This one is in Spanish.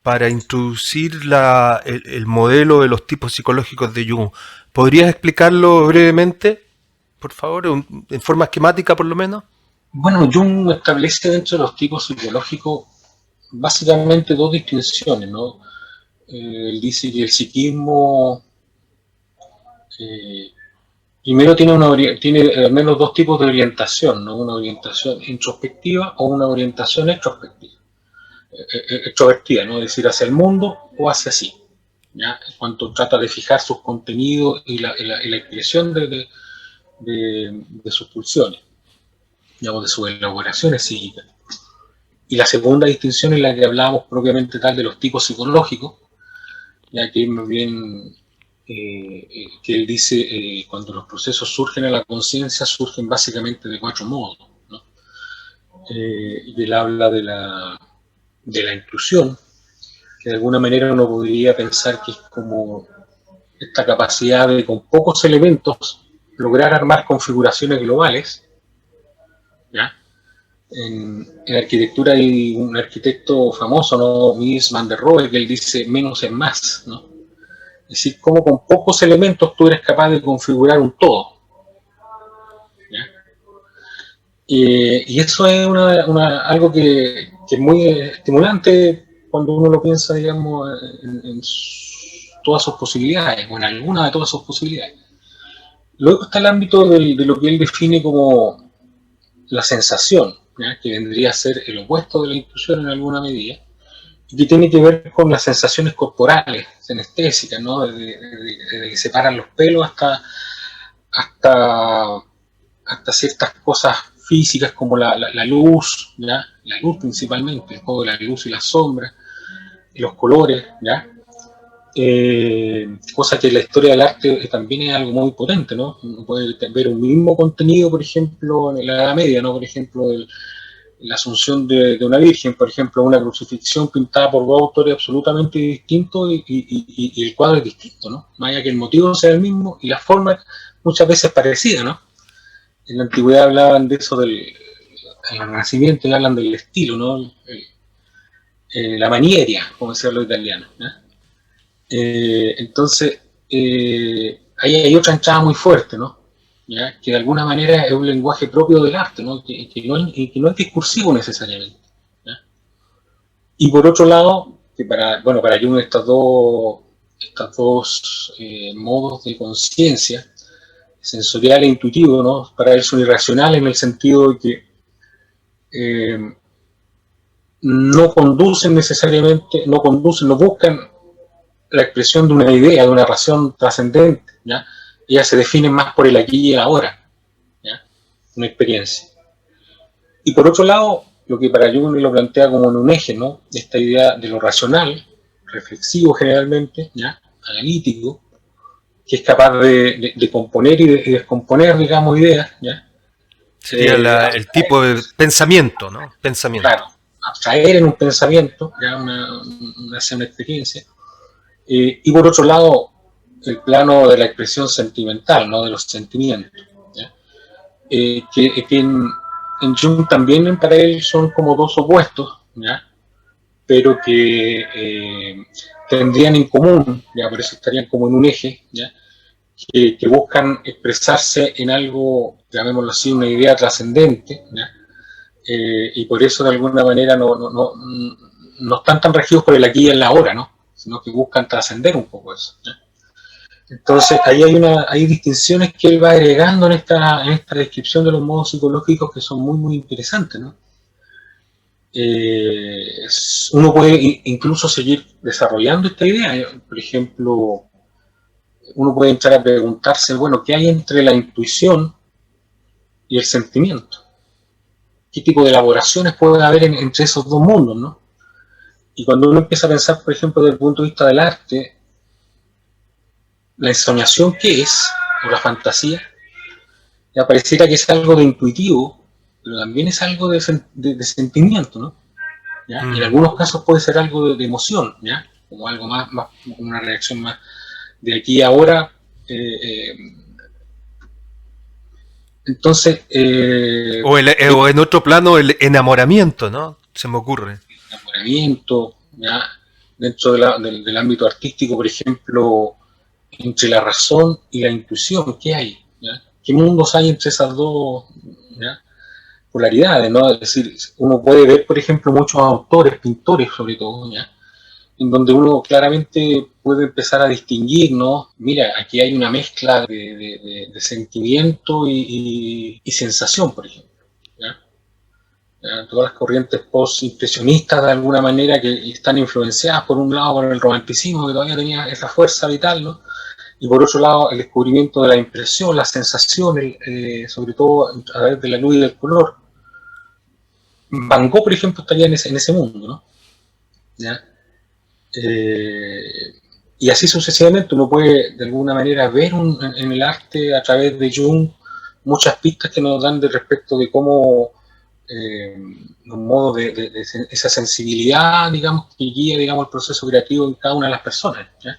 para introducir el modelo de los tipos psicológicos de Jung. ¿Podrías explicarlo brevemente, por favor, en forma esquemática por lo menos? Bueno, Jung establece dentro de los tipos psicológicos básicamente dos distinciones, ¿no? Él dice que el psiquismo primero tiene al menos dos tipos de orientación, ¿no? Una orientación introspectiva o una orientación extrovertida, ¿no? Es decir, hacia el mundo o hacia sí, ¿ya? En cuanto trata de fijar sus contenidos y la expresión de sus pulsiones, digamos, de sus elaboraciones psíquicas. Y la segunda distinción es la que hablábamos propiamente tal de los tipos psicológicos, ya que más bien que él dice cuando los procesos surgen a la conciencia surgen básicamente de cuatro modos, ¿no? Y él habla de la inclusión, que de alguna manera uno podría pensar que es como esta capacidad de con pocos elementos lograr armar configuraciones globales, ¿ya? En arquitectura hay un arquitecto famoso, ¿no? Mies van der Rohe, que él dice menos es más, ¿no? Es decir, cómo con pocos elementos tú eres capaz de configurar un todo, ¿ya? Y eso es algo que es muy estimulante cuando uno lo piensa, digamos, en todas sus posibilidades, o en alguna de todas sus posibilidades. Luego está el ámbito de lo que él define como la sensación, ¿ya? Que vendría a ser el opuesto de la intuición en alguna medida, y que tiene que ver con las sensaciones corporales, anestésicas, ¿no? Desde que se paran los pelos hasta, hasta ciertas cosas físicas como la luz, ¿ya? La luz principalmente, el juego de la luz y las sombras, y los colores, ¿ya? Cosa que en la historia del arte también es algo muy potente, ¿no? Uno puede ver un mismo contenido, por ejemplo, en la Edad Media, ¿no? Por ejemplo, la asunción de una virgen, por ejemplo, una crucifixión pintada por dos autores absolutamente distintos y el cuadro es distinto, ¿no? Más allá que el motivo sea el mismo y la forma muchas veces parecida, ¿no? En la antigüedad hablaban de eso del el Renacimiento y hablan del estilo, ¿no? La manieria, como decían los italianos, ¿no? Entonces, ahí hay otra entrada muy fuerte, ¿no? ¿Ya? Que de alguna manera es un lenguaje propio del arte, ¿no? Que no es discursivo necesariamente, ¿ya? Y por otro lado, que para Jung estos dos modos de conciencia, sensorial e intuitivo, ¿no? Para él son irracionales en el sentido de que no conducen necesariamente, no buscan la expresión de una idea, de una razón trascendente, ¿ya? Ellas se definen más por el aquí y el ahora, ¿ya? Una experiencia. Y por otro lado, lo que para Jung lo plantea como en un eje, ¿no? Esta idea de lo racional, reflexivo generalmente, ¿ya? Analítico, que es capaz de componer y de descomponer, digamos, ideas, ¿ya? Sería el tipo de pensamiento, ¿no? Claro, Pensamiento. abstraer en un pensamiento, ¿ya? Una experiencia. Y por otro lado, el plano de la expresión sentimental, ¿no? De los sentimientos, ¿ya? Que en Jung también para él son como dos opuestos, ¿ya? Pero que tendrían en común, ¿ya? Por eso estarían como en un eje, ¿ya? Que buscan expresarse en algo, llamémoslo así, una idea trascendente, ¿ya? Y por eso de alguna manera no están tan regidos por el aquí y el ahora, ¿no? Sino que buscan trascender un poco eso, ¿ya? Entonces, ahí hay distinciones que él va agregando en esta descripción de los modos psicológicos que son muy, muy interesantes, ¿no? Uno puede incluso seguir desarrollando esta idea. Por ejemplo, uno puede entrar a preguntarse, bueno, ¿qué hay entre la intuición y el sentimiento? ¿Qué tipo de elaboraciones puede haber entre esos dos mundos, ¿no? Y cuando uno empieza a pensar, por ejemplo, desde el punto de vista del arte, la ensoñación, ¿qué es? O la fantasía, ya pareciera que es algo de intuitivo, pero también es algo de sentimiento, ¿no? ¿Ya? Y en Mm. algunos casos puede ser algo de emoción, ¿ya? Como algo más, una reacción más de aquí a ahora. Eh, eh, entonces, O en otro plano el enamoramiento, ¿no? Se me ocurre. enamoramiento, ¿ya? dentro del ámbito artístico, por ejemplo, entre la razón y la intuición, ¿qué hay? ¿Ya? ¿Qué mundos hay entre esas dos, ¿ya?, polaridades, ¿no? Es decir, uno puede ver, por ejemplo, muchos autores, pintores sobre todo, ¿ya?, en donde uno claramente puede empezar a distinguir, ¿no? Mira, aquí hay una mezcla de sentimiento y sensación, por ejemplo, ¿ya? ¿Ya? Todas las corrientes post-impresionistas, de alguna manera, que están influenciadas, por un lado, por el romanticismo, que todavía tenía esa fuerza vital, ¿no? Y por otro lado, el descubrimiento de la impresión, la sensación, sobre todo a través de la luz y del color. Van Gogh, por ejemplo, estaría en ese mundo, ¿no? ¿Ya? Y así sucesivamente uno puede de alguna manera ver en el arte, a través de Jung, muchas pistas que nos dan de respecto de cómo un modo de esa sensibilidad, digamos, que guía, digamos, el proceso creativo en cada una de las personas, ¿ya?